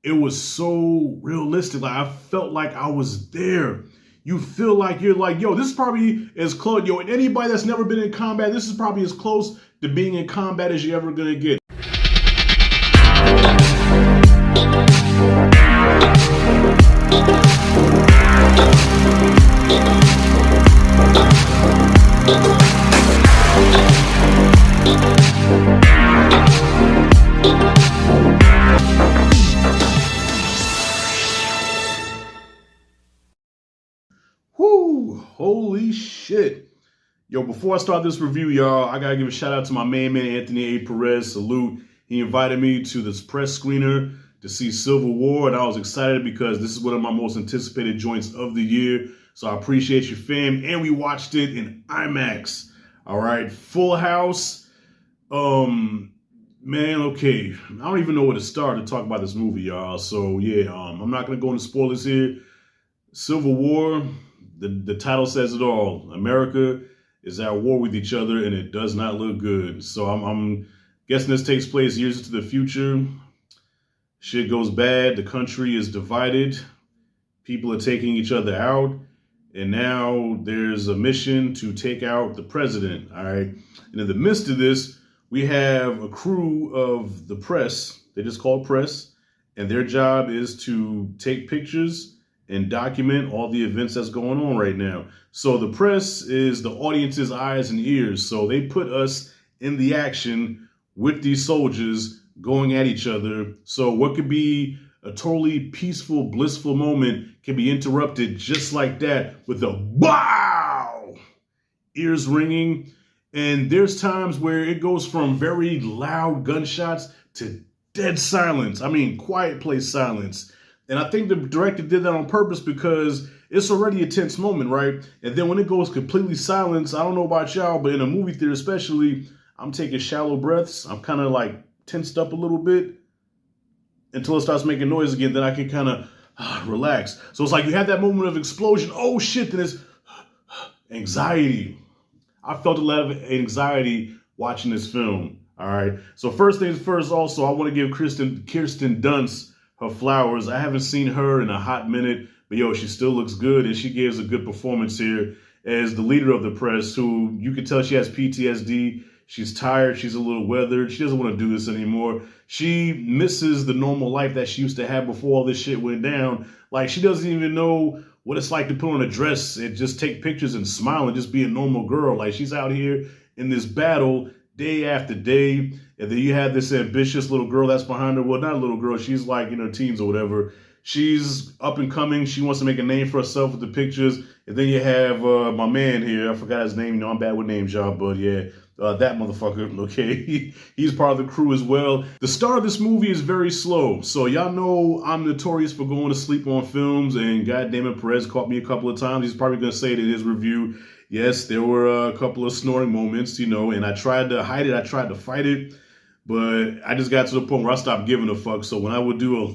it was so realistic. Like I felt like I was there. You feel like you're like, yo, this is probably as close, yo, and anybody that's never been in combat, this is probably as close to being in combat as you're ever gonna get. Whoo, holy shit. Yo, before I start this review, y'all, I gotta give a shout out to my main man, Anthony A. Perez. Salute. He invited me to this press screener to see Civil War, and I was excited because this is one of my most anticipated joints of the year. So I appreciate you, fam. And we watched it in IMAX. All right, full house. Man, okay. I don't even know where to start to talk about this movie, y'all. So yeah, I'm not gonna go into spoilers here. Civil War, the title says it all. America is at war with each other, and it does not look good. So I'm guessing this takes place years into the future. Shit goes bad. The country is divided. People are taking each other out. And now there's a mission to take out the president. All right. And in the midst of this, we have a crew of the press. They just call press. And their job is to take pictures and document all the events that's going on right now. So the press is the audience's eyes and ears. So they put us in the action with these soldiers going at each other. So what could be a totally peaceful, blissful moment can be interrupted just like that with a BOW! Ears ringing. And there's times where it goes from very loud gunshots to dead silence. I mean, quiet place silence. And I think the director did that on purpose because it's already a tense moment, right? And then when it goes completely silence, I don't know about y'all, but in a movie theater especially, I'm taking shallow breaths. I'm kind of like tensed up a little bit until it starts making noise again. Then I can kind of relax. So it's like you have that moment of explosion. Oh shit, then it's anxiety. I felt a lot of anxiety watching this film. All right. So first things first, also, I want to give Kirsten Dunst her flowers. I haven't seen her in a hot minute, but yo, she still looks good, and she gives a good performance here as the leader of the press, who you can tell she has PTSD. She's tired. She's a little weathered. She doesn't want to do this anymore. She misses the normal life that she used to have before all this shit went down. Like, she doesn't even know what it's like to put on a dress and just take pictures and smile and just be a normal girl. Like, she's out here in this battle day after day. And then you have this ambitious little girl that's behind her. Well, not a little girl. She's like in her teens or whatever. She's up and coming. She wants to make a name for herself with the pictures. And then you have my man here. I forgot his name. You know, I'm bad with names, y'all. But yeah, that motherfucker. Okay. He's part of the crew as well. The start of this movie is very slow. So y'all know I'm notorious for going to sleep on films. And goddamn it, Perez caught me a couple of times. He's probably going to say it in his review. Yes, there were a couple of snoring moments, you know, and I tried to hide it. I tried to fight it. But I just got to the point where I stopped giving a fuck. So when I would do a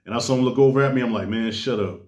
and I saw him look over at me, I'm like, man, shut up.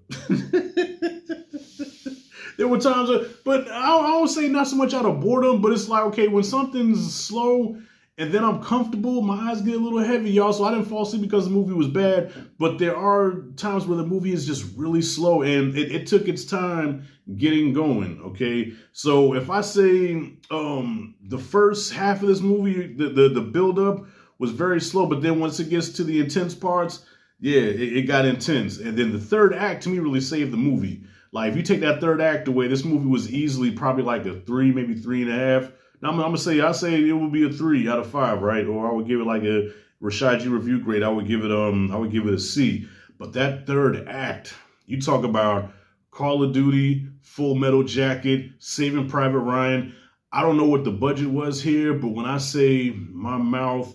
There were times, but I don't say not so much out of boredom, but it's like, okay, when something's slow and then I'm comfortable, my eyes get a little heavy, y'all. So I didn't fall asleep because the movie was bad. But there are times where the movie is just really slow, and it took its time getting going, okay? So if I say the first half of this movie, the build-up was very slow, but then once it gets to the intense parts, yeah, it got intense. And then the third act, to me, really saved the movie. Like, if you take that third act away, this movie was easily probably like a 3, maybe 3.5. Now, I'm gonna say, I say it would be a 3 out of 5, right? Or I would give it like a Rashad G review grade. I would give it a C. But that third act, you talk about Call of Duty, Full Metal Jacket, Saving Private Ryan. I don't know what the budget was here, but when I say my mouth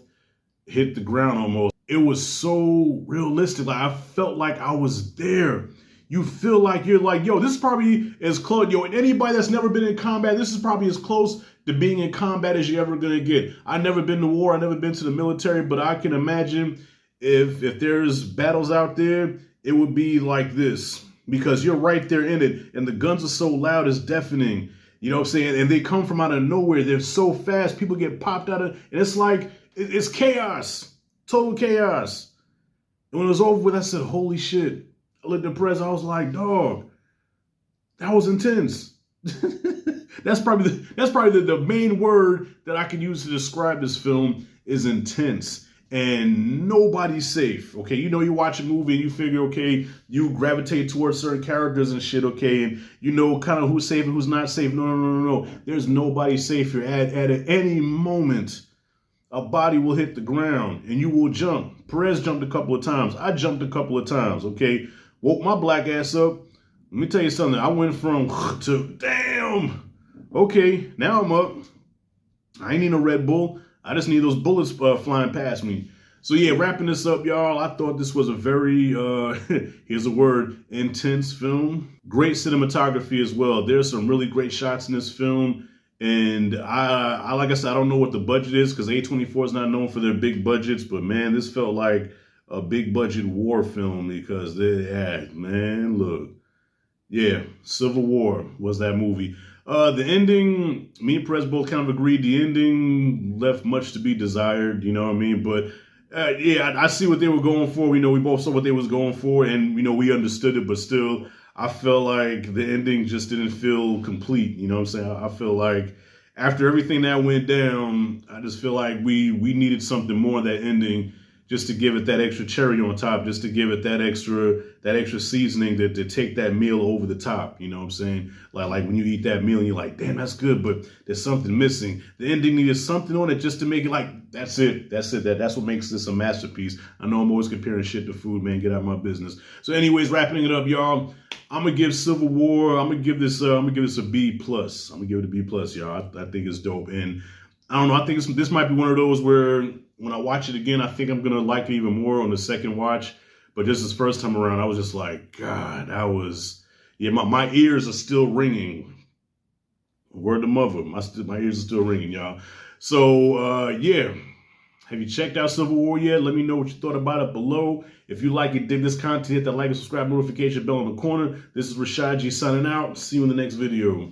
hit the ground almost, it was so realistic. Like, I felt like I was there. You feel like you're like, yo, this is probably as close, yo, and anybody that's never been in combat, this is probably as close to being in combat as you're ever gonna get. I've never been to war, I've never been to the military, but I can imagine if there's battles out there, it would be like this, because you're right there in it, and the guns are so loud, it's deafening. You know what I'm saying? And they come from out of nowhere. They're so fast, people get popped out of, and it's like, it's chaos, total chaos. And when it was over with, I said, holy shit. I looked at Perez, I was like, dog, that was intense. That's probably the main word that I can use to describe this film is intense. And nobody's safe, okay? You know, you watch a movie and you figure, okay, you gravitate towards certain characters and shit, okay? And you know kind of who's safe and who's not safe. No. There's nobody safe here. At any moment, a body will hit the ground and you will jump. Perez jumped a couple of times. I jumped a couple of times, okay? Woke my black ass up. Let me tell you something. I went from to, damn, okay, now I'm up. I ain't need no Red Bull. I just need those bullets flying past me. So yeah, wrapping this up, y'all. I thought this was a very, here's a word, intense film. Great cinematography as well. There's some really great shots in this film. And I like I said, I don't know what the budget is because A24 is not known for their big budgets. But man, this felt like a big budget war film because man, look. Yeah, Civil War was that movie. The ending, me and Perez both kind of agreed. The ending left much to be desired, you know what I mean? But yeah, I see what they were going for. We both saw what they was going for, and we understood it. But still, I felt like the ending just didn't feel complete. You know what I'm saying? I feel like after everything that went down, I just feel like we needed something more in that ending, just to give it that extra cherry on top, just to give it that extra seasoning to take that meal over the top. You know what I'm saying? Like when you eat that meal and you're like, damn, that's good, but there's something missing. The ending needed something on it just to make it like, that's it. That's what makes this a masterpiece. I know I'm always comparing shit to food, man. Get out of my business. So anyways, wrapping it up, y'all. I'm gonna give Civil War, I'm gonna give this a B+. I'm gonna give it a B+, y'all. I think it's dope. And I don't know, I think this might be one of those where when I watch it again, I think I'm going to like it even more on the second watch. But just this first time around, I was just like, God, my ears are still ringing. Word to mother, my ears are still ringing, y'all. So, yeah. Have you checked out Civil War yet? Let me know what you thought about it below. If you like it, dig this content, hit that like and subscribe notification bell in the corner. This is Rashad G signing out. See you in the next video.